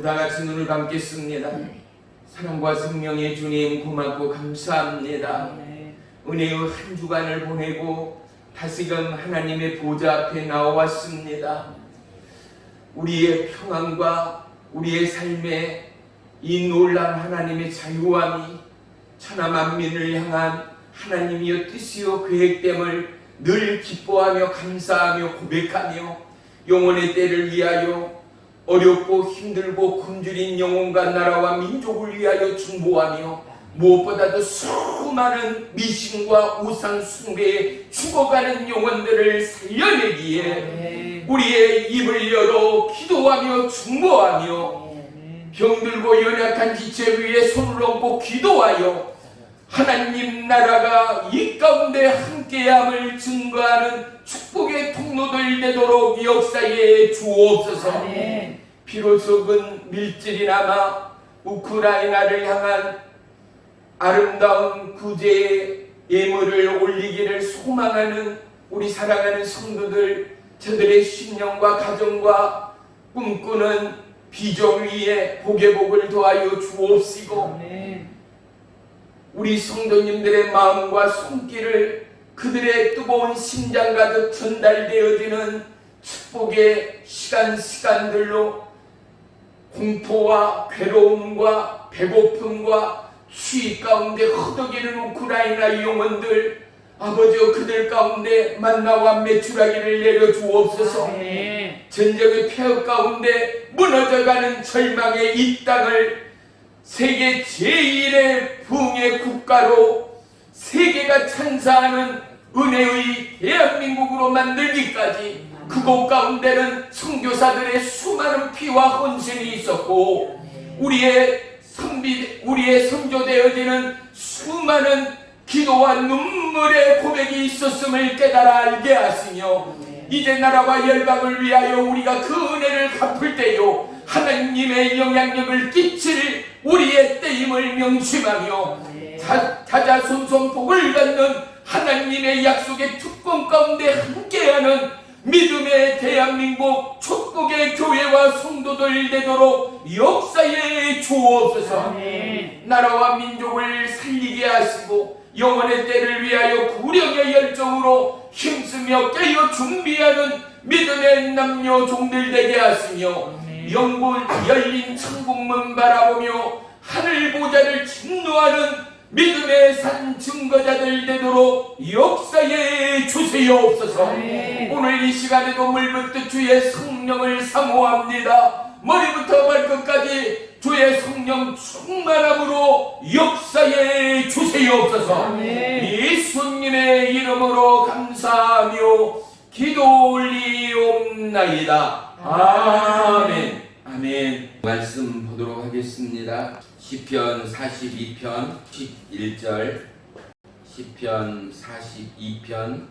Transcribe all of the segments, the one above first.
우리 다 같이 눈을 감겠습니다. 사랑과 생명의 주님 고맙고 감사합니다. 은혜의 한 주간을 보내고 다시금 하나님의 보좌 앞에 나와왔습니다. 우리의 평안과 우리의 삶에 이 놀라운 하나님의 자유함이 천하 만민을 향한 하나님이여 뜻이요 계획됨을 늘 기뻐하며 감사하며 고백하며 영혼의 때를 위하여 어렵고 힘들고 굶주린 영혼과 나라와 민족을 위하여 중보하며 무엇보다도 수많은 미신과 우상 숭배에 죽어가는 영혼들을 살려내기에 우리의 입을 열어 기도하며 중보하며 병들고 연약한 지체 위에 손을 얹고 기도하여 하나님 나라가 이 가운데 함께함을 증거하는 축복의 통로들 되도록 역사에 주옵소서. 비로소은 밀질이나마 우크라이나를 향한 아름다운 구제의 예물을 올리기를 소망하는 우리 사랑하는 성도들, 저들의 신령과 가정과 꿈꾸는 비전 위에 복의 복을 더하여 주옵시고 우리 성도님들의 마음과 손길을 그들의 뜨거운 심장 가득 전달되어지는 축복의 시간들로 공포와 괴로움과 배고픔과 추위 가운데 허덕이는 우크라이나 영혼들 아버지여 그들 가운데 만나와 메추라기를 내려주옵소서. 전쟁의 폐허 가운데 무너져가는 절망의 이 땅을 세계 제1의 부흥의 국가로 세계가 찬사하는 은혜의 대한민국으로 만들기까지 그곳 가운데는 선교사들의 수많은 피와 헌신이 있었고 우리의 선교되어지는 수많은 기도와 눈물의 고백이 있었음을 깨달아 알게 하시며 이제 나라와 열방을 위하여 우리가 그 은혜를 갚을 때요 하나님의 영향력을 끼칠 우리의 때임을 명심하며 자자손손 복을 갖는 하나님의 약속의 특권 가운데 함께하는 믿음의 대한민국 축복의 교회와 성도들 되도록 역사에 주옵소서. 나라와 민족을 살리게 하시고 영원의 때를 위하여 구령의 열정으로 힘쓰며 깨어 준비하는 믿음의 남녀 종들 되게 하시며 영원 열린 천국문 바라보며 하늘 보좌를 진노하는 믿음의 산 증거자들 되도록 역사에 주시옵소서. 오늘 이 시간에도 물붓듯 주의 성령을 사모합니다. 머리부터 발끝까지 주의 성령 충만함으로 역사에 주시옵소서. 예수님의 이름으로 감사하며 기도 올리옵나이다. 아멘. 아멘. 말씀 보도록 하겠습니다. 시편 42편 11절, 시편 42편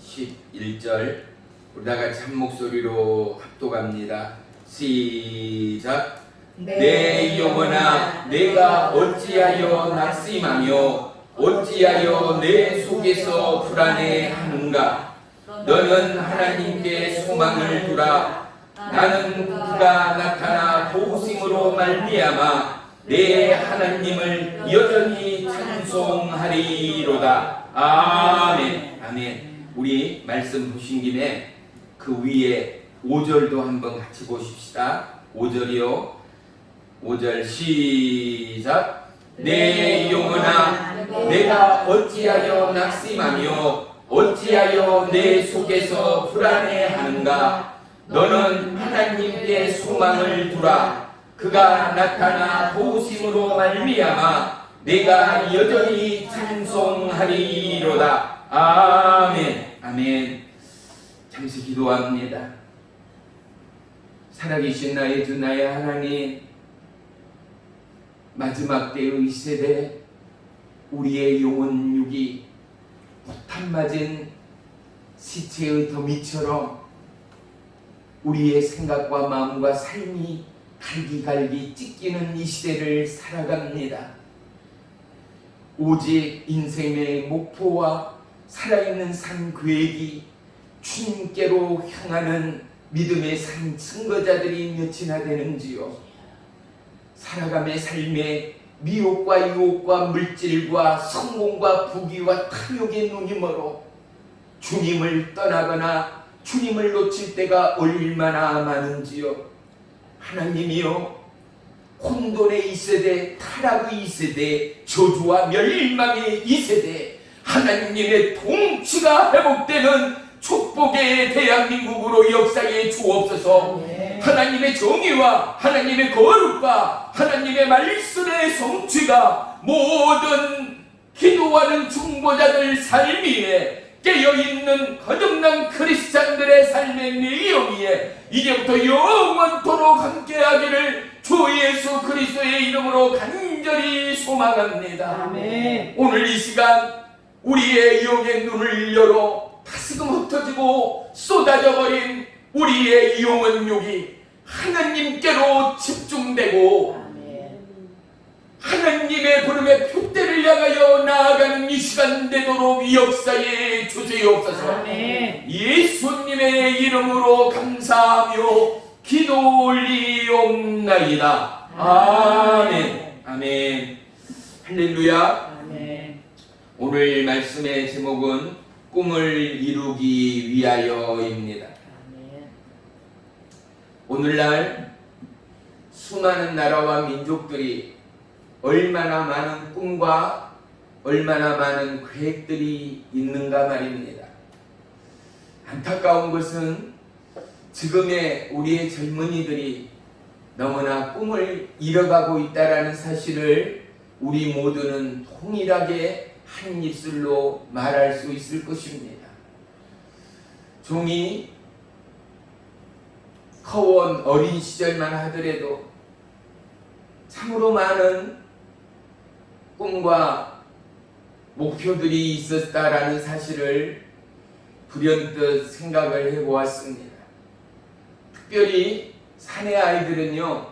11절 우리 다같이 한 목소리로 합독합니다. 시작. 내 영혼아 내가 어찌하여 낙심하며 어찌하여 내 속에서 불안해하는가. 너는 하나님께 소망을 두라. 나는 그가 나타나 도우심으로 말미암아 내 하나님을 여전히 찬송하리로다. 아멘. 아멘. 우리 말씀 보신 김에 그 위에 5절도 한번 같이 보십시다. 5절이요. 5절 시작. 내 영혼아 내가 어찌하여 낙심하며 어찌하여 내 속에서 불안해하는가. 너는 하나님께 소망을 두라. 그가 나타나 도우심으로 말미암아 내가 여전히 찬송하리로다. 아멘. 아멘. 잠시 기도합니다. 살아계신 나의 주 나의 하나님, 마지막 때의 이 세대 우리의 영혼 육이 폭탄 맞은 시체의 더미처럼 우리의 생각과 마음과 삶이 갈기갈기 찢기는 이 시대를 살아갑니다. 오직 인생의 목표와 살아있는 삶 계획이 주님께로 향하는 믿음의 삶 증거자들이 몇이나 되는지요. 살아감의 삶에 미혹과 유혹과 물질과 성공과 부귀와 탐욕의 눈이 멀어 주님을 떠나거나 주님을 놓칠 때가 얼마나 많은지요. 하나님이요, 혼돈의 이 세대, 타락의 이 세대, 저주와 멸망의 이 세대, 하나님의 통치가 회복되는 축복의 대한민국으로 역사에 주옵소서. 하나님의 정의와 하나님의 거룩과 하나님의 말씀의 성취가 모든 기도하는 중보자들 삶 위에, 깨어있는 거듭난 크리스찬들의 삶의 내용 위에 이제부터 영원토록 함께하기를 주 예수 그리스도의 이름으로 간절히 소망합니다. 아멘. 오늘 이 시간 우리의 영의 눈을 열어 다시금 흩어지고 쏟아져버린 우리의 영혼욕이 하나님께로 집중되고 하나님의 부름의 표대를 향하여 나아가는 이 시간 되도록 역사에 주시옵소서. 아멘. 예수님의 이름으로 감사하며 기도 올리옵나이다. 아멘. 아멘. 할렐루야. 아멘. 오늘 말씀의 제목은 꿈을 이루기 위하여입니다. 아멘. 오늘날 수많은 나라와 민족들이 얼마나 많은 꿈과 얼마나 많은 계획들이 있는가 말입니다. 안타까운 것은 지금의 우리의 젊은이들이 너무나 꿈을 잃어가고 있다는 사실을 우리 모두는 통일하게 한 입술로 말할 수 있을 것입니다. 종이 커온 어린 시절만 하더라도 참으로 많은 꿈과 목표들이 있었다라는 사실을 불현듯 생각을 해보았습니다. 특별히 사내 아이들은요,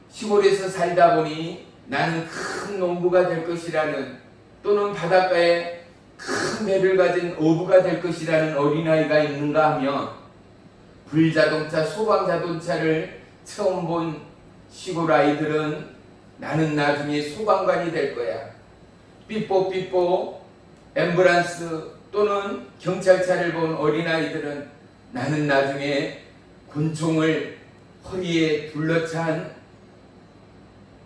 시골에서 살다 보니 나는 큰 농부가 될 것이라는, 또는 바닷가에 큰 배를 가진 어부가 될 것이라는 어린아이가 있는가 하면 불자동차, 소방자동차를 처음 본 시골 아이들은 나는 나중에 소방관이 될 거야. 삐뽀삐뽀 앰뷸런스 또는 경찰차를 본 어린아이들은 나는 나중에 권총을 허리에 둘러찬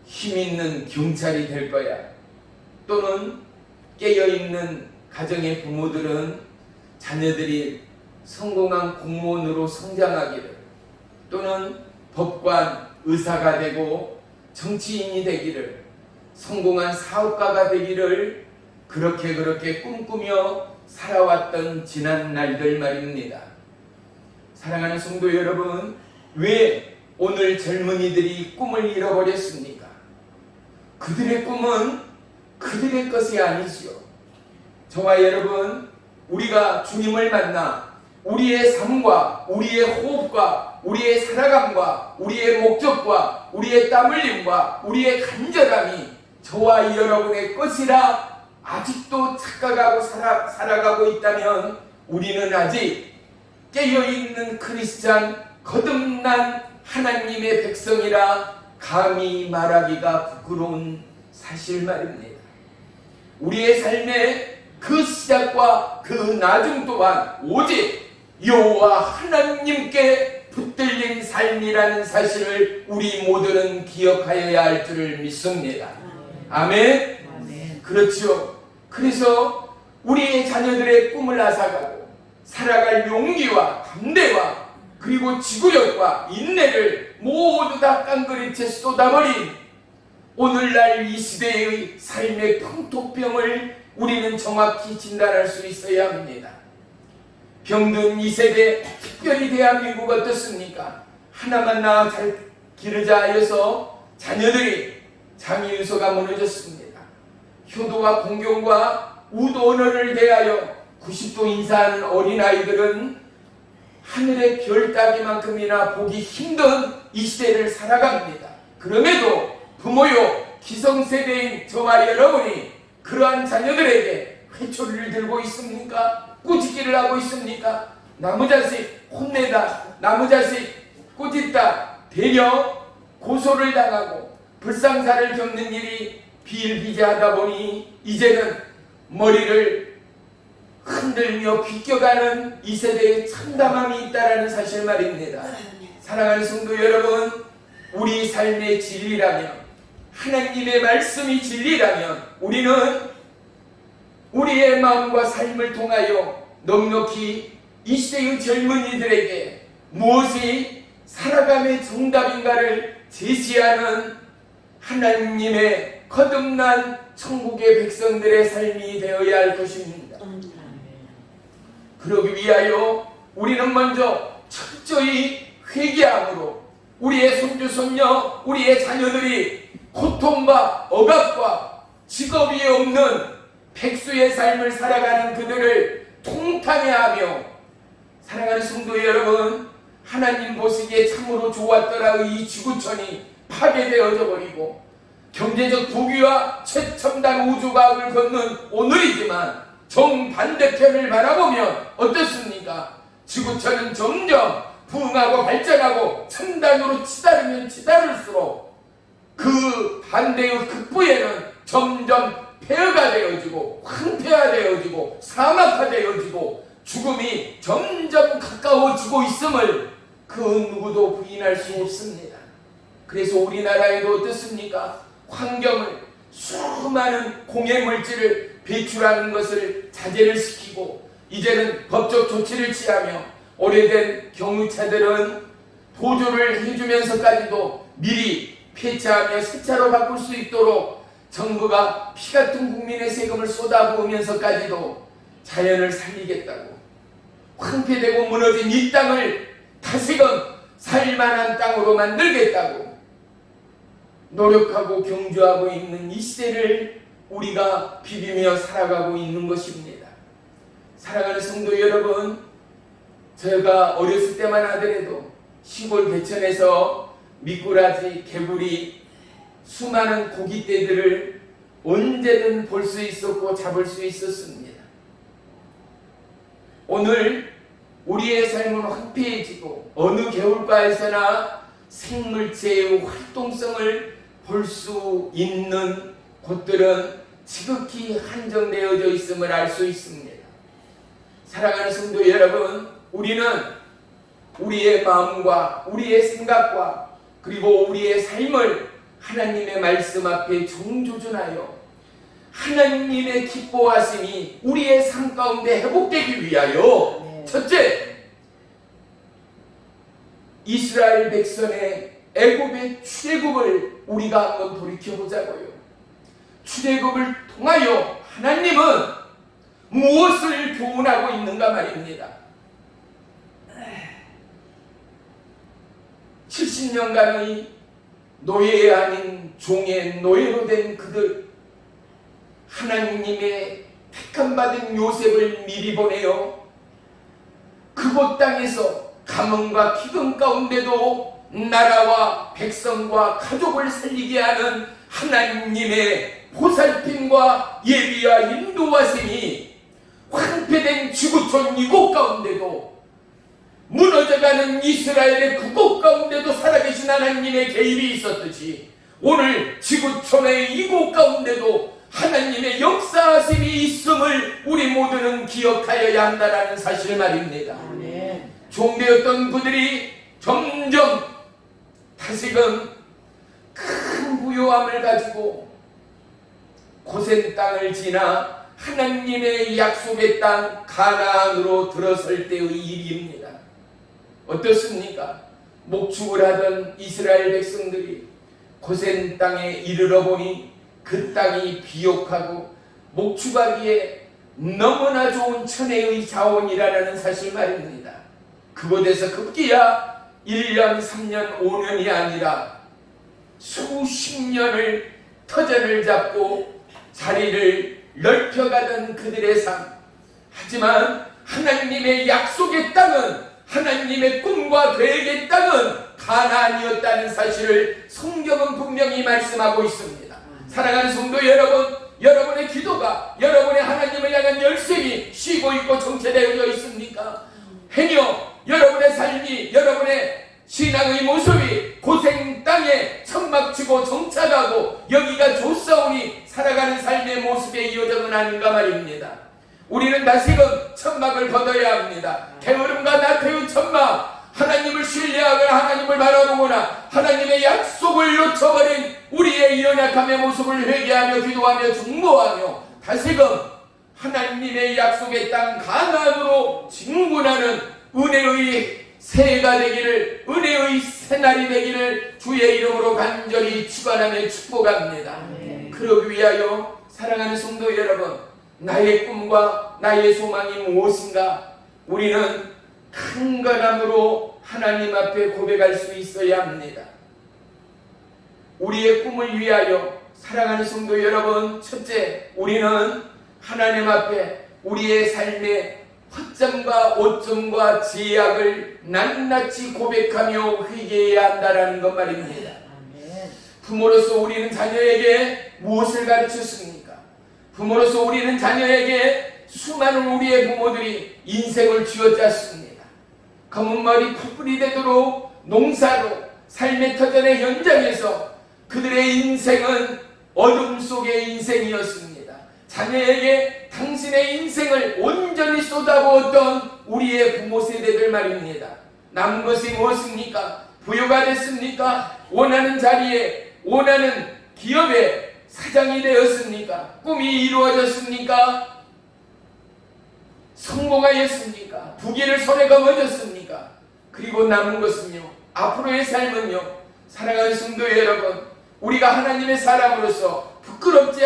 힘있는 경찰이 될 거야. 또는 깨어있는 가정의 부모들은 자녀들이 성공한 공무원으로 성장하기를, 또는 법관, 의사가 되고 정치인이 되기를, 성공한 사업가가 되기를 그렇게 꿈꾸며 살아왔던 지난 날들 말입니다. 사랑하는 성도 여러분, 왜 오늘 젊은이들이 꿈을 잃어버렸습니까? 그들의 꿈은 그들의 것이 아니지요. 저와 여러분, 우리가 주님을 만나 우리의 삶과 우리의 호흡과 우리의 살아감과 우리의 목적과 우리의 땀 흘림과 우리의 간절함이 저와 여러분의 것이라 아직도 착각하고 살아가고 있다면 우리는 아직 깨어있는 크리스찬, 거듭난 하나님의 백성이라 감히 말하기가 부끄러운 사실 말입니다. 우리의 삶의 그 시작과 그 나중 또한 오직 여호와 하나님께 붙들린 삶이라는 사실을 우리 모두는 기억하여야 할 줄을 믿습니다. 아멘. 아멘. 그렇죠. 그래서 우리의 자녀들의 꿈을 앗아가고 살아갈 용기와 담대와 그리고 지구력과 인내를 모두 다 깡그리째 쏟아버린 오늘날 이 시대의 삶의 풍토병을 우리는 정확히 진단할 수 있어야 합니다. 병든 이 세대, 특별히 대한민국 어떻습니까? 하나만 낳아 잘 기르자 하여서 자녀들이 장애유서가 무너졌습니다. 효도와 공경과 우도 언어를 대하여 90도 인사하는 어린아이들은 하늘의 별 따기만큼이나 보기 힘든 이 시대를 살아갑니다. 그럼에도 부모요, 기성세대인 저와 여러분이 그러한 자녀들에게 회초리를 들고 있습니까? 꾸짖기를 하고 있습니까? 나무 자식 혼내다, 나무 자식 꾸짖다, 대려 고소를 당하고 불상사를 겪는 일이 비일비재하다 보니 이제는 머리를 흔들며 비껴가는 이 세대에 참담함이 있다라는 사실 말입니다. 사랑하는 성도 여러분, 우리 삶의 진리라면, 하나님의 말씀이 진리라면 우리는 우리의 마음과 삶을 통하여 넉넉히 이 시대의 젊은이들에게 무엇이 살아감의 정답인가를 제시하는 하나님의 거듭난 천국의 백성들의 삶이 되어야 할 것입니다. 그러기 위하여 우리는 먼저 철저히 회개함으로 우리의 손주 손녀, 우리의 자녀들이 고통과 억압과 직업이 없는 백수의 삶을 살아가는 그들을 통탄해 하며, 사랑하는 성도 여러분, 하나님 보시기에 참으로 좋았더라 이 지구촌이 파괴되어져 버리고 경제적 부귀와 최첨단 우주과학을 걷는 오늘이지만 정반대편을 바라보면 어떻습니까? 지구촌은 점점 부흥하고 발전하고 첨단으로 치달으면 치달을수록 그 반대의 극부에는 점점 폐허가 되어지고 황폐화되어지고 사막화되어지고 죽음이 점점 가까워지고 있음을 그 누구도 부인할 수 없습니다. 그래서 우리나라에도 어떻습니까? 환경을 수많은 공해물질을 배출하는 것을 자제를 시키고 이제는 법적 조치를 취하며 오래된 경유차들은 보조를 해주면서까지도 미리 폐차하며 새 차로 바꿀 수 있도록 정부가 피같은 국민의 세금을 쏟아부으면서까지도 자연을 살리겠다고, 황폐되고 무너진 이 땅을 다시금 살만한 땅으로 만들겠다고 노력하고 경주하고 있는 이 시대를 우리가 비비며 살아가고 있는 것입니다. 사랑하는 성도 여러분, 제가 어렸을 때만 하더라도 시골 개천에서 미꾸라지, 개구리, 수많은 고깃대들을 언제든 볼 수 있었고 잡을 수 있었습니다. 오늘 우리의 삶은 황폐해지고 어느 개울가에서나 생물체의 활동성을 볼 수 있는 곳들은 지극히 한정되어져 있음을 알 수 있습니다. 사랑하는 성도 여러분, 우리는 우리의 마음과 우리의 생각과 그리고 우리의 삶을 하나님의 말씀 앞에 정조준하여 하나님의 기뻐하심이 우리의 삶 가운데 회복되기 위하여 첫째, 이스라엘 백성의 애굽의 출애굽을 우리가 한번 돌이켜보자고요. 출애굽을 통하여 하나님은 무엇을 교훈하고 있는가 말입니다. 70년간의 노예 아닌 종의 노예로 된 그들, 하나님의 택함받은 요셉을 미리 보내어 그곳 땅에서 가뭄과 기근 가운데도 나라와 백성과 가족을 살리게 하는 하나님의 보살핌과 예비와 인도하심이 황폐된 지구촌 이곳 가운데도 무너져가는 이스라엘의 그곳 가운데도 살아계신 하나님의 개입이 있었듯이 오늘 지구촌의 이곳 가운데도 하나님의 역사하심이 있음을 우리 모두는 기억하여야 한다는 사실 말입니다. 종되었던 그들이 점점 다시금 큰 부요함을 가지고 고센 땅을 지나 하나님의 약속의 땅 가나안으로 들어설 때의 일입니다. 어떻습니까? 목축을 하던 이스라엘 백성들이 고센 땅에 이르러 보니 그 땅이 비옥하고 목축하기에 너무나 좋은 천혜의 자원이라는 사실 말입니다. 그곳에서 급기야 1년, 3년, 5년이 아니라 수십 년을 터전을 잡고 자리를 넓혀가던 그들의 삶, 하지만 하나님의 약속의 땅은, 하나님의 꿈과 계획의 땅은 가나안이었다는 사실을 성경은 분명히 말씀하고 있습니다. 사랑하는 성도 여러분, 여러분의 기도가, 여러분의 하나님을 향한 열심이 쉬고 있고 정체되어 있습니까? 행여 여러분의 삶이, 여러분의 신앙의 모습이 고생 땅에 뉘우치고 정착하고 여기가 좋사오니 살아가는 삶의 모습의 여정은 아닌가 말입니다. 우리는 다시금 천막을 걷어야 합니다. 게으름과 나태운 천막, 하나님을 신뢰하거나 하나님을 바라보거나 하나님의 약속을 놓쳐버린 우리의 연약함의 모습을 회개하며 기도하며 중보하며 다시금 하나님의 약속의 땅 가나안으로 진군하는 은혜의 새해가 되기를, 은혜의 새날이 되기를 주의 이름으로 간절히 축원하며 축복합니다. 그러기 위하여 사랑하는 성도 여러분, 나의 꿈과 나의 소망이 무엇인가? 우리는 간절함으로 하나님 앞에 고백할 수 있어야 합니다. 우리의 꿈을 위하여 사랑하는 성도 여러분, 첫째, 우리는 하나님 앞에 우리의 삶의 허점과 오점과 제약을 낱낱이 고백하며 회개해야 한다는 것 말입니다. 부모로서 우리는 자녀에게 무엇을 가르쳤습니까? 부모로서 우리는 자녀에게 수많은 우리의 부모들이 인생을 쥐어짰습니다. 검은 머리 풋불이 되도록 농사로 삶의 터전의 현장에서 그들의 인생은 어둠 속의 인생이었습니다. 자녀에게 당신의 인생을 온전히 쏟아부었던 우리의 부모 세대들 말입니다. 남은 것이 무엇입니까? 부유가 됐습니까? 원하는 자리에, 원하는 기업에 사장이 되었습니까? 꿈이 이루어졌습니까? 성공하였습니까? 부귀를 손에 거머쥐었습니까? 그리고 남은 것은요, 앞으로의 삶은요, 사랑하는 성도 여러분, 우리가 하나님의 사람으로서 부끄럽지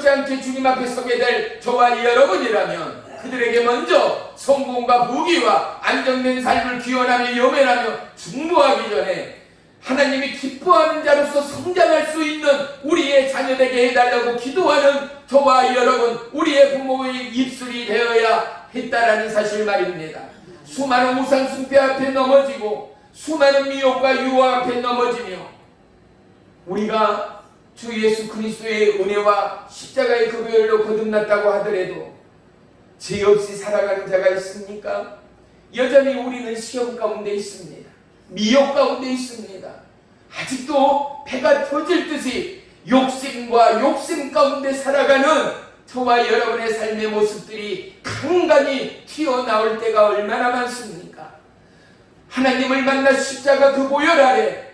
않게 주님 앞에 서게 될 저와 여러분이라면 그들에게 먼저 성공과 부귀와 안정된 삶을 기원하며 염원하며 중보하기 전에 하나님이 기뻐하는 자로서 성장할 수 있는 우리의 자녀되게 해달라고 기도하는 저와 여러분, 우리의 부모의 입술이 되어야 했다라는 사실 말입니다. 수많은 우상 숭배 앞에 넘어지고 수많은 미혹과 유혹 앞에 넘어지며 우리가 주 예수 그리스도의 은혜와 십자가의 급여로 거듭났다고 하더라도 죄 없이 살아가는 자가 있습니까? 여전히 우리는 시험 가운데 있습니다. 미혹 가운데 있습니다. 아직도 배가 터질 듯이 욕심과 욕심 가운데 살아가는 저와 여러분의 삶의 모습들이 간간히 튀어나올 때가 얼마나 많습니까? 하나님을 만나 십자가 그 보혈 아래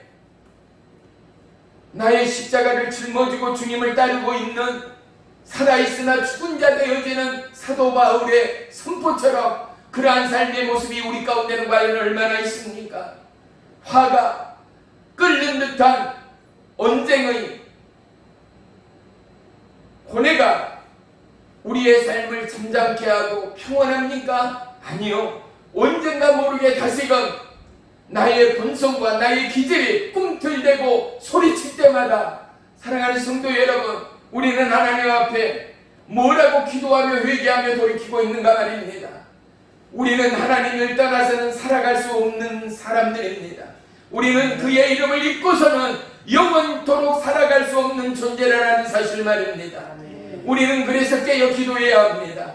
나의 십자가를 짊어지고 주님을 따르고 있는 살아있으나 죽은 자 되어지는 사도 바울의 선포처럼 그러한 삶의 모습이 우리 가운데는 과연 얼마나 있습니까? 화가 끓는 듯한 언쟁의 고뇌가 우리의 삶을 잠잠케 하고 평온합니까? 아니요. 언젠가 모르게 다시금 나의 본성과 나의 기질이 꿈틀대고 소리칠 때마다 사랑하는 성도 여러분, 우리는 하나님 앞에 뭐라고 기도하며 회개하며 돌이키고 있는가 말입니다. 우리는 하나님을 떠나서는 살아갈 수 없는 사람들입니다. 우리는 그의 이름을 잊고서는 영원토록 살아갈 수 없는 존재라는 사실 말입니다. 우리는 그래서 깨어 기도해야 합니다.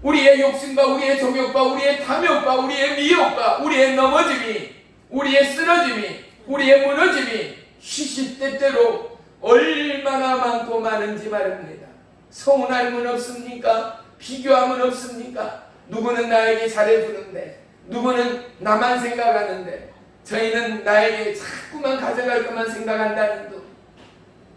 우리의 욕심과 우리의 정욕과 우리의 탐욕과 우리의 미혹과 우리의 넘어짐이, 우리의 쓰러짐이, 우리의 무너짐이 시시때때로 얼마나 많고 많은지 말입니다. 서운함은 없습니까? 비교함은 없습니까? 누구는 나에게 잘해주는데, 누구는 나만 생각하는데, 저희는 나에게 자꾸만 가져갈 것만 생각한다는 둥.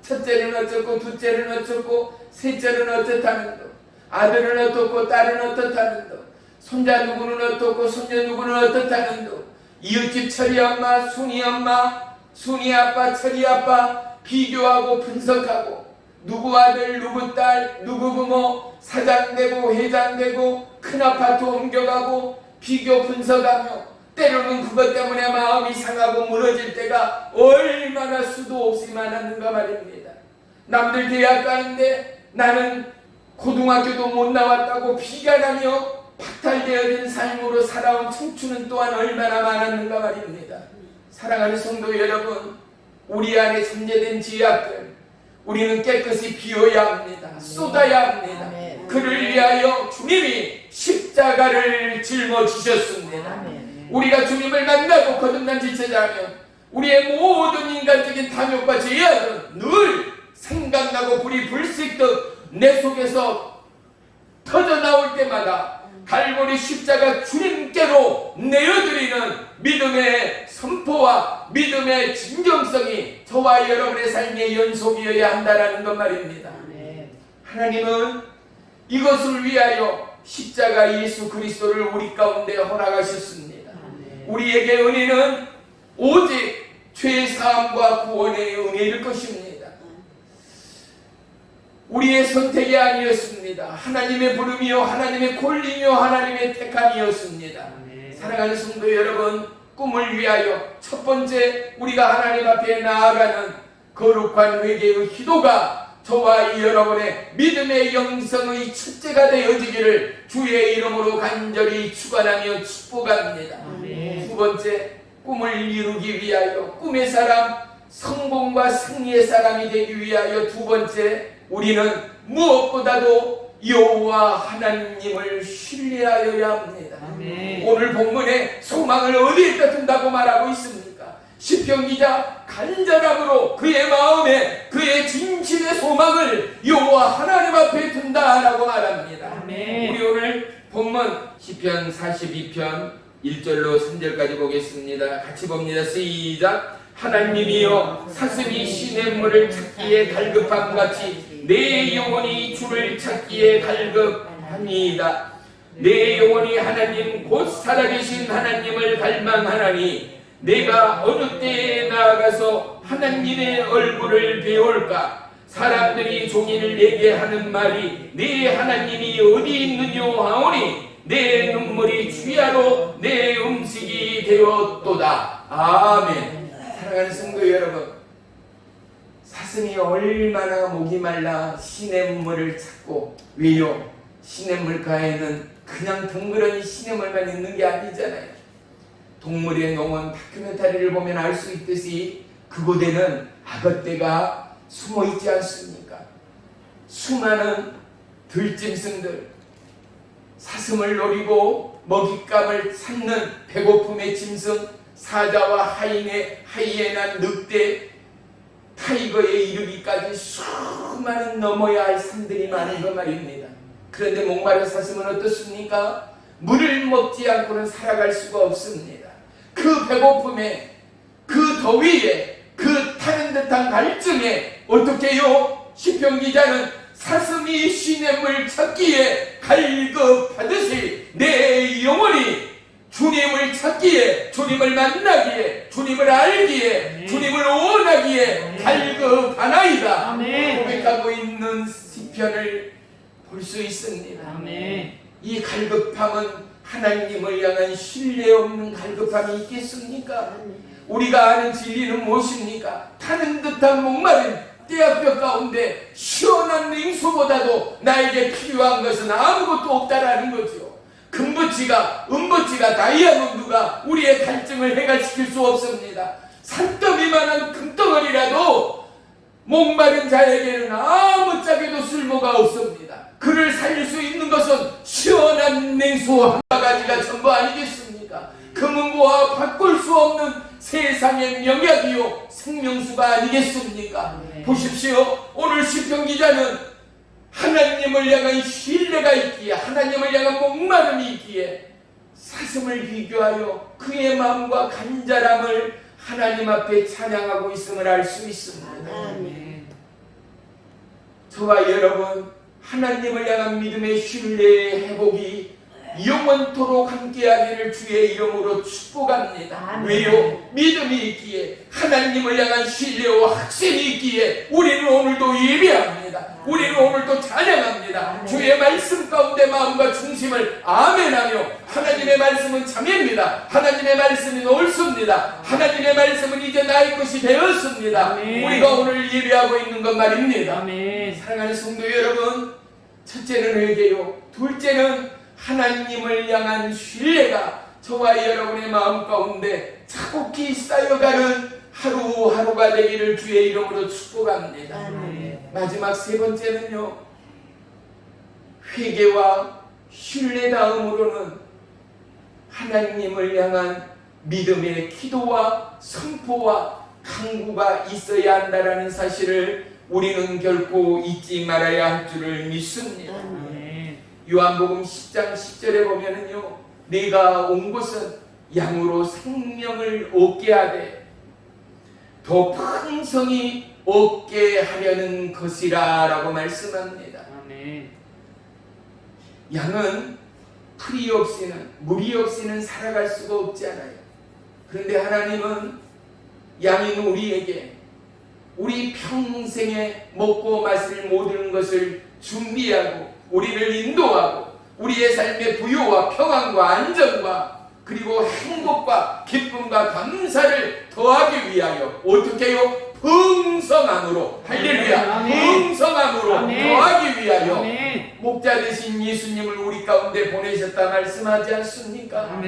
첫째는 어쩌고, 둘째는 어쩌고, 셋째는 어떻다는 둥. 아들은 어떻고, 딸은 어떻다는 둥. 손자 누구는 어떻고, 손녀 누구는 어떻다는 둥. 이웃집 철이 엄마, 순이 엄마, 순이 아빠, 철이 아빠 비교하고 분석하고 누구 아들, 누구 딸, 누구 부모 사장되고 회장되고 큰 아파트 옮겨가고 비교 분석하며 때로는 그것 때문에 마음이 상하고 무너질 때가 얼마나 수도 없이 많았는가 말입니다. 남들 대학 가는데 나는 고등학교도 못 나왔다고 비관하며 박탈되어진 삶으로 살아온 청춘은 또한 얼마나 많았는가 말입니다. 사랑하는 성도 여러분, 우리 안에 잠재된 죄악들 우리는 깨끗이 비워야 합니다. 쏟아야 합니다. 그를 위하여 주님이 십자가를 짊어지셨습니다. 우리가 주님을 만나고 거듭난 지체자면 우리의 모든 인간 인간적인 탐욕과 죄악은 늘 생각나고 불이 불쑥 내 속에서 터져나올 때마다 갈보리 십자가 주님께로 내어드리는 믿음의 선포와 믿음의 진정성이 저와 여러분의 삶의 연속이어야 한다는 것 말입니다. 하나님은 이것을 위하여 십자가 예수 그리스도를 우리 가운데 허락하셨습니다. 우리에게 은혜는 오직 죄사함과 구원의 은혜일 것입니다. 우리의 선택이 아니었습니다. 하나님의 부름이요 하나님의 콜림이요 하나님의 택함이었습니다. 사랑하는 성도 여러분, 꿈을 위하여 첫 번째 우리가 하나님 앞에 나아가는 거룩한 회개의 기도가 저와 여러분의 믿음의 영성의 첫째가 되어지기를 주의 이름으로 간절히 축원하며 축복합니다. 두 번째, 꿈을 이루기 위하여 꿈의 사람, 성공과 승리의 사람이 되기 위하여 두 번째, 우리는 무엇보다도 여호와 하나님을 신뢰하여야 합니다. 오늘 본문에 소망을 어디에다 둔다고 말하고 있습니까? 시편 기자 간절함으로 그의 마음에 그의 진실의 소망을 여호와 하나님 앞에 둔다라고 말합니다. 우리 오늘 본문 시편 42편 1절로 3절까지 보겠습니다. 같이 봅니다. 시작. 하나님이여 사슴이 시냇물을 찾기에 갈급함같이 내 영혼이 주를 찾기에 갈급합니다. 내 영혼이 하나님 곧 살아계신 하나님을 갈망하나니 내가 어느 때에 나아가서 하나님의 얼굴을 배울까? 사람들이 종일 내게 하는 말이 네 하나님이 어디 있느뇨 하오니 내 눈물이 주야로 내 음식이 되었도다. 아멘. 사랑하는 성도 여러분, 사슴이 얼마나 목이 말라 시냇물을 찾고, 왜요? 시냇물가에는 그냥 덩그러니 시냇물만 있는 게 아니잖아요. 동물의 농원 다큐멘터리를 보면 알 수 있듯이 그곳에는 악어떼가 숨어 있지 않습니까? 수많은 들짐승들, 사슴을 노리고 먹잇감을 찾는 배고픔의 짐승, 사자와 하이에나, 늑대, 타이거에 이르기까지 수많은 넘어야 할 산들이 많은 것 말입니다. 그런데 목마른 사슴은 어떻습니까? 물을 먹지 않고는 살아갈 수가 없습니다. 그 배고픔에, 그 더위에, 그 타는 듯한 갈증에 어떻게 해요? 시편 기자는 사슴이 시냇물 찾기에 갈급하듯이 내 영혼이 주님을 찾기에, 주님을 만나기에, 주님을 알기에, 주님을 원하기에 갈급하나이다 고백하고 있는 시편을 볼 수 있습니다. 이 갈급함은 하나님을 향한 신뢰 없는 갈급함이 있겠습니까? 우리가 아는 진리는 무엇입니까? 타는 듯한 목마른 떼약볕 가운데 시원한 냉수보다도 나에게 필요한 것은 아무것도 없다라는 거죠. 금붙이가, 은붙이가, 다이아몬드가 우리의 갈증을 해결시킬 수 없습니다. 산더미만한 금덩어리라도 목마른 자에게는 아무짝에도 쓸모가 없습니다. 그를 살릴 수 있는 것은 시원한 냉수 한 가지가 전부 아니겠습니까? 금은보와 바꿀 수 없는 세상의 명약이요 생명수가 아니겠습니까? 보십시오. 오늘 시편 기자는 하나님을 향한 신뢰가 있기에, 하나님을 향한 목마름이 있기에 사슴을 비교하여 그의 마음과 간절함을 하나님 앞에 찬양하고 있음을 알 수 있습니다. 저와 여러분, 하나님을 향한 믿음의 신뢰의 회복이 영원토록 함께하기를 주의 이름으로 축복합니다. 왜요? 믿음이 있기에, 하나님을 향한 신뢰와 확신이 있기에 우리는 오늘도 예배합니다. 우리는 오늘도 찬양합니다. 주의 말씀 가운데 마음과 중심을 아멘하며, 하나님의 말씀은 참입니다. 하나님의 말씀은 옳습니다. 하나님의 말씀은 이제 나의 것이 되었습니다. 우리가 오늘 예배하고 있는 것 말입니다. 사랑하는 성도 여러분, 첫째는 회개요, 둘째는 하나님을 향한 신뢰가 저와 여러분의 마음 가운데 차곡히 쌓여가는 하루하루가 되기를 주의 이름으로 축복합니다. 마지막 세 번째는요, 회개와 신뢰 다음으로는 하나님을 향한 믿음의 기도와 선포와 강구가 있어야 한다라는 사실을 우리는 결코 잊지 말아야 할 줄을 믿습니다. 요한복음 10장 10절에 보면은요, 내가 온 곳은 양으로 생명을 얻게 하되 더 풍성히 얻게 하려는 것이라 라고 말씀합니다. 양은 풀이 없이는, 물이 없이는 살아갈 수가 없잖아요. 그런데 하나님은 양인 우리에게 우리 평생에 먹고 마실 모든 것을 준비하고 우리를 인도하고 우리의 삶의 부요와 평안과 안정과 그리고 행복과 기쁨과 감사를 더하기 위하여 어떻게 해요? 풍성함으로, 할렐루야, 풍성함으로 더하기 위하여 목자 되신 예수님을 우리 가운데 보내셨다 말씀하지 않습니까?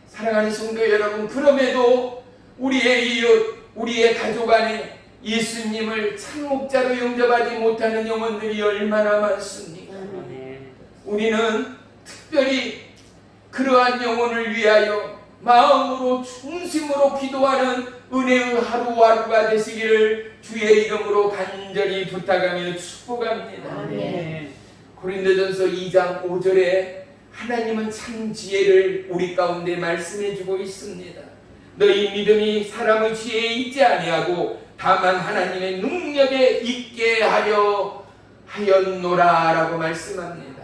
사랑하는 성도 여러분, 그럼에도 우리의 이웃, 우리의 가족 안에 예수님을 참 목자로 영접하지 못하는 영혼들이 얼마나 많습니까? 우리는 특별히 그러한 영혼을 위하여 마음으로 중심으로 기도하는 은혜의 하루하루가 되시기를 주의 이름으로 간절히 부탁하며 축복합니다. 고린도전서 2장 5절에 하나님은 참 지혜를 우리 가운데 말씀해 주고 있습니다. 너희 믿음이 사람의 지혜에 있지 아니하고 다만 하나님의 능력에 있게 하려 하였노라 라고 말씀합니다.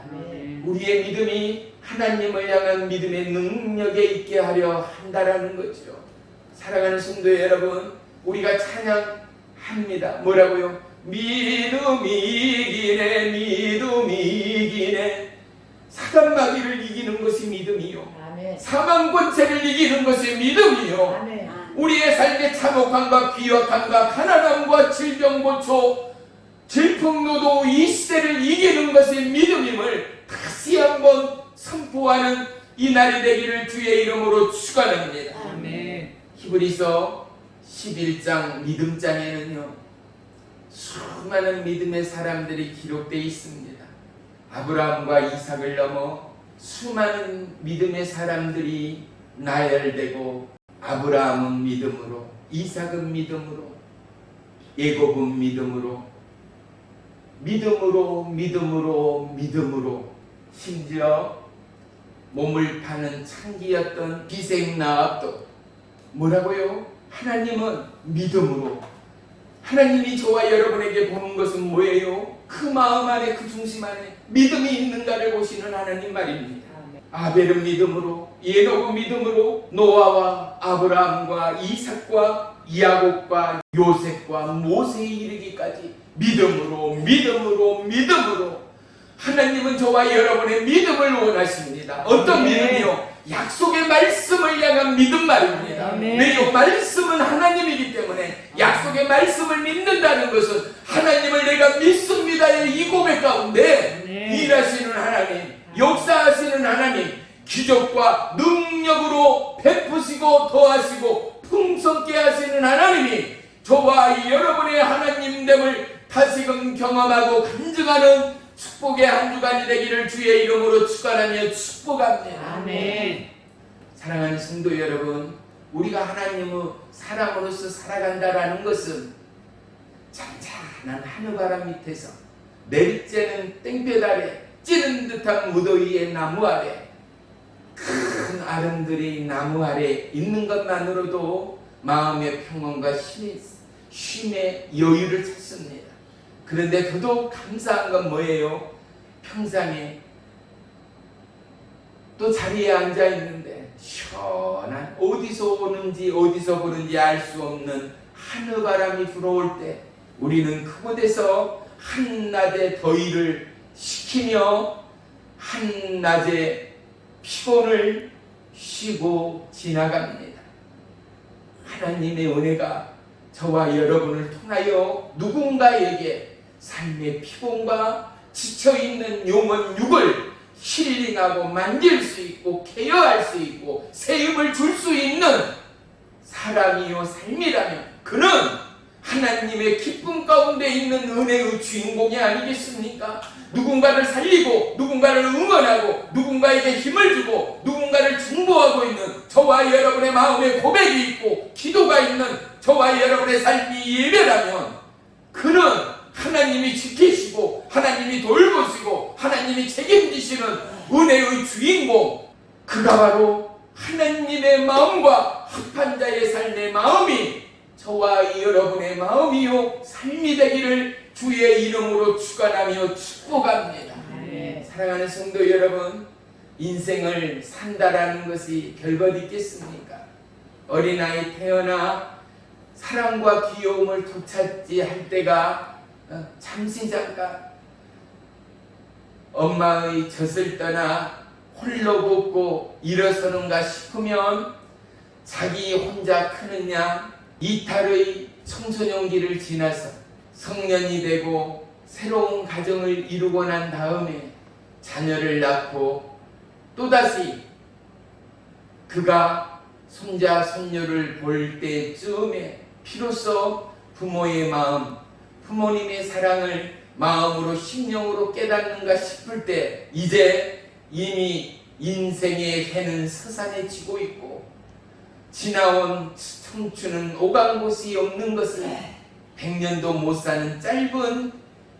우리의 믿음이 하나님을 향한 믿음의 능력에 있게 하려 한다라는 거죠. 사랑하는 성도 여러분, 우리가 찬양합니다. 뭐라고요? 믿음이 이기네, 믿음이 이기네. 사단마귀를 이기는 것이 믿음이요, 사망권세를 이기는 것이 믿음이요, 우리의 삶의 참혹함과 비역함과 가난함과 질병고초 질풍노도 이 시대를 이기는 것이 믿음임을 다시 한번 선포하는 이 날이 되기를 주의 이름으로 축원합니다. 히브리서 11장 믿음장에는요, 수많은 믿음의 사람들이 기록되어 있습니다. 아브라함과 이삭을 넘어 수많은 믿음의 사람들이 나열되고, 아브라함은 믿음으로, 이삭은 믿음으로, 야곱은 믿음으로, 심지어 몸을 파는 창기였던 비생나합도 뭐라고요? 하나님은 믿음으로. 하나님이 저와 여러분에게 보는 것은 뭐예요? 그 마음 안에, 그 중심 안에 믿음이 있는가를 보시는 하나님 말입니다. 아벨은 믿음으로, 에녹은 믿음으로, 노아와 아브라함과 이삭과 야곱과 요셉과 모세에 이르기까지 믿음으로 하나님은 저와 여러분의 믿음을 원하십니다. 어떤 믿음이요? 약속의 말씀을 향한 믿음 말입니다. 왜요? 말씀은 하나님이기 때문에 약속의 말씀을 믿는다는 것은 하나님을 내가 믿습니다의 이 고백 가운데 일하시는 하나님, 역사하시는 하나님, 기적과 능력으로 베푸시고 더하시고 풍성케 하시는 하나님이 저와 여러분의 하나님됨을 다시금 경험하고 간증하는 축복의 한 주간이 되기를 주의 이름으로 축원하며 축복합니다. 사랑하는 성도 여러분, 우리가 하나님의 사람으로서 살아간다라는 것은 잔잔한 하늘바람 밑에서 내리쬐는 땡볕 아래 찌는 듯한 무더위의 나무 아래 큰 아름들이 나무 아래 있는 것만으로도 마음의 평온과 쉼의 여유를 찾습니다. 그런데 더더욱 감사한 건 뭐예요? 평상에 또 자리에 앉아 있는데 시원한, 어디서 오는지 어디서 부는지 알 수 없는 하늘바람이 불어올 때 우리는 그곳에서 한낮의 더위를 식히며 한낮의 피곤을 쉬고 지나갑니다. 하나님의 은혜가 저와 여러분을 통하여 누군가에게 삶의 피곤과 지쳐있는 영혼 육을 힐링하고 만질 수 있고 케어할 수 있고 세움을 줄 수 있는 사랑이요 삶이라면 그는 하나님의 기쁨 가운데 있는 은혜의 주인공이 아니겠습니까? 누군가를 살리고 누군가를 응원하고 누군가에게 힘을 주고 누군가 누군가를 중보하고 있는 저와 여러분의 마음에 고백이 있고 기도가 있는 저와 여러분의 삶이 예배라면 그는 하나님이 지키시고 하나님이 돌보시고 하나님이 책임지시는 은혜의 주인공, 그가 바로 하나님의 마음과 합한 자의 삶의 마음이 저와 여러분의 마음이요 삶이 되기를 주의 이름으로 축원하며 축복합니다. 사랑하는 성도 여러분, 인생을 산다라는 것이 별것 있겠습니까? 어린아이 태어나 사랑과 귀여움을 되찾지 할 때가 잠시 잠깐 엄마의 젖을 떠나 홀로 걷고 일어서는가 싶으면 자기 혼자 크는 양 이탈의 청소년기를 지나서 성년이 되고 새로운 가정을 이루고 난 다음에 자녀를 낳고 또다시 그가 손자 손녀를 볼 때쯤에 비로소 부모의 마음, 부모님의 사랑을 마음으로 심령으로 깨닫는가 싶을 때 이제 이미 인생의 해는 서산해지고 있고 지나온 청춘은 오갈 곳이 없는 것을 100년도 못 사는 짧은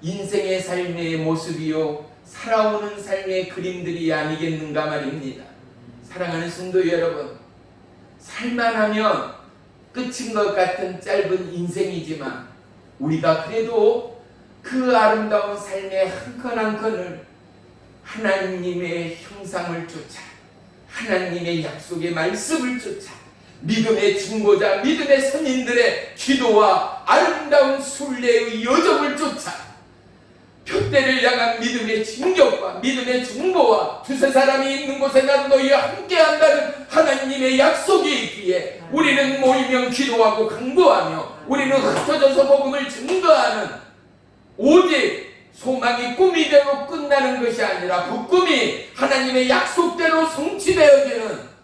인생의 삶의 모습이요 살아오는 삶의 그림들이 아니겠는가 말입니다. 사랑하는 성도 여러분, 살만하면 끝인 것 같은 짧은 인생이지만 우리가 그래도 그 아름다운 삶의 한 건 한 건을 하나님의 형상을 쫓아 하나님의 약속의 말씀을 쫓아 믿음의 중보자 믿음의 선인들의 기도와 아름다운 순례의 여정을 쫓아 표대를 향한 믿음의 진격과 믿음의 중보와 두세 사람이 있는 곳에 난 너희와 함께한다는 하나님의 약속이 있기에 우리는 모이면 기도하고 강구하며 우리는 흩어져서 복음을 증거하는 오직 소망이 꿈이대로 끝나는 것이 아니라 그 꿈이 하나님의 약속대로 성취되어지는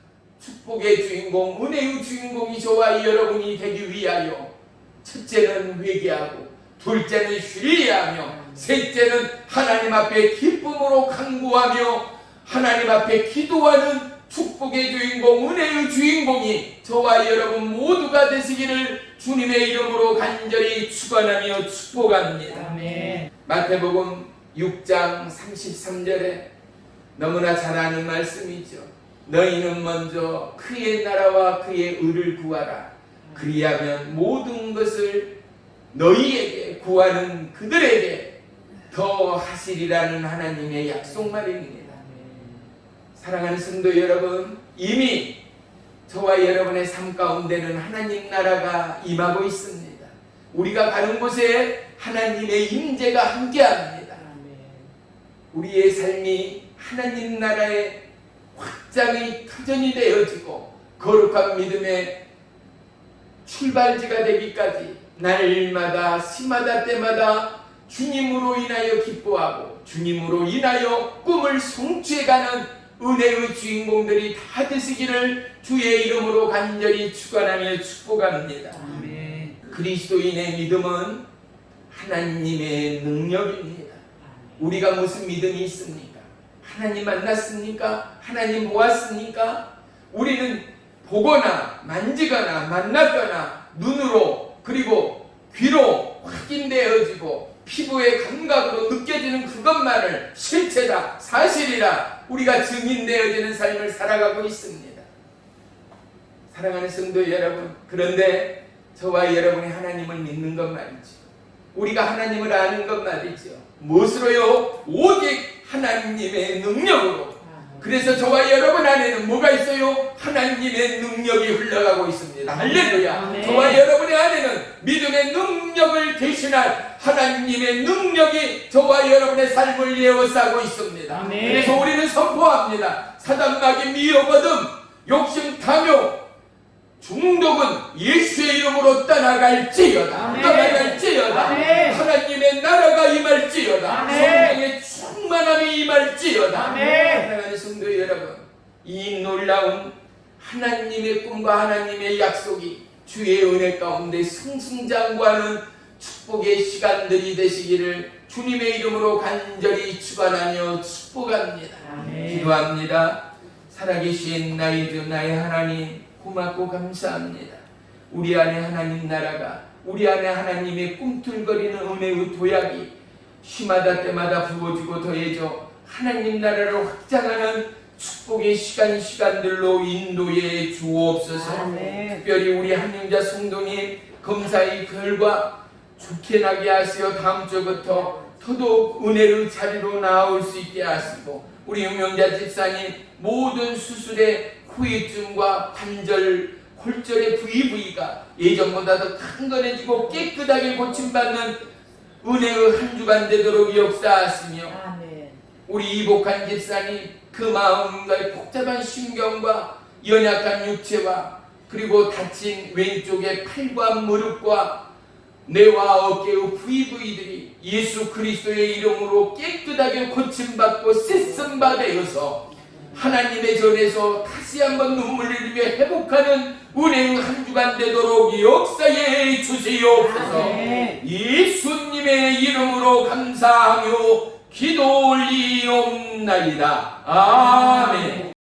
축복의 주인공, 은혜의 주인공이 저와 여러분이 되기 위하여 첫째는 회개하고 둘째는 신뢰하며 셋째는 하나님 앞에 기쁨으로 간구하며 하나님 앞에 기도하는 축복의 주인공, 은혜의 주인공이 저와 여러분 모두가 되시기를 주님의 이름으로 간절히 축원하며 축복합니다. 아멘. 마태복음 6장 33절에 너무나 잘 아는 말씀이죠. 너희는 먼저 그의 나라와 그의 의를 구하라. 그리하면 모든 것을 너희에게 구하는 그들에게 더 하시리라는 하나님의 약속 말입니다. 사랑하는 성도 여러분, 이미 저와 여러분의 삶 가운데는 하나님 나라가 임하고 있습니다. 우리가 가는 곳에 하나님의 임재가 함께합니다. 우리의 삶이 하나님 나라의 확장의 터전이 되어지고 거룩한 믿음의 출발지가 되기까지 날마다 시마다 때마다 주님으로 인하여 기뻐하고 주님으로 인하여 꿈을 성취해가는 은혜의 주인공들이 다 되시기를 주의 이름으로 간절히 축원하며 축복합니다. 아멘. 그리스도인의 믿음은 하나님의 능력입니다. 우리가 무슨 믿음이 있습니까? 하나님 만났습니까? 하나님 보았습니까? 우리는 보거나 만지거나 만났거나 눈으로 그리고 귀로 확인되어지고 피부의 감각으로 느껴지는 그것만을 실체다, 사실이라 우리가 증인되어지는 삶을 살아가고 있습니다. 사랑하는 성도 여러분, 그런데 저와 여러분이 하나님을 믿는 것 말이죠. 우리가 하나님을 아는 것 말이죠. 무엇으로요? 오직 하나님의 능력으로. 그래서 저와 여러분 안에는 뭐가 있어요? 하나님의 능력이 흘러가고 있습니다. 할렐루야. 네. 저와 여러분의 안에는 믿음의 능력을 대신할 하나님의 능력이 저와 여러분의 삶을 예워싸고 있습니다. 네. 그래서 우리는 선포합니다. 사단마귀 미워거든 욕심 탐욕 중독은 예수의 이름으로 떠나갈지어다. 아멘. 떠나갈지어다. 아멘. 하나님의 나라가 임할지어다. 성령의 충만함이 임할지어다. 아멘. 사랑하는 성도 여러분, 이 놀라운 하나님의 꿈과 하나님의 약속이 주의 은혜 가운데 승승장구하는 축복의 시간들이 되시기를 주님의 이름으로 간절히 축원하며 축복합니다. 아멘. 기도합니다. 살아계신 나의 주 나의 하나님 고맙고 감사합니다. 우리 안에 하나님 나라가, 우리 안에 하나님의 꿈틀거리는 은혜의 도약이 시마다 때마다 부어지고 더해져 하나님 나라를 확장하는 축복의 시간들로 인도해 주옵소서. 아멘. 특별히 우리 한영자 성도님 검사의 결과 좋게 나게 하시어 다음 주부터 더더욱 은혜의 자리로 나올 수 있게 하시고, 우리 유명자 집사님 모든 수술의 후유증과 관절, 골절의 부위가 예전보다 더 강건해지고 깨끗하게 고침받는 은혜의 한 주간 되도록 역사하시며, 아멘. 우리 이복한 집사님 그 마음과 복잡한 심경과 연약한 육체와 그리고 다친 왼쪽의 팔과 무릎과 뇌와 어깨의 부위들이 예수 그리스도의 이름으로 깨끗하게 고침받고 씻음받아서 하나님의 전에서 다시 한번 눈물을 흘리며 회복하는 은혜의 한 주간 되도록 역사해 주시옵소서. 아멘. 예수님의 이름으로 감사하며 기도 올리옵나이다. 아멘.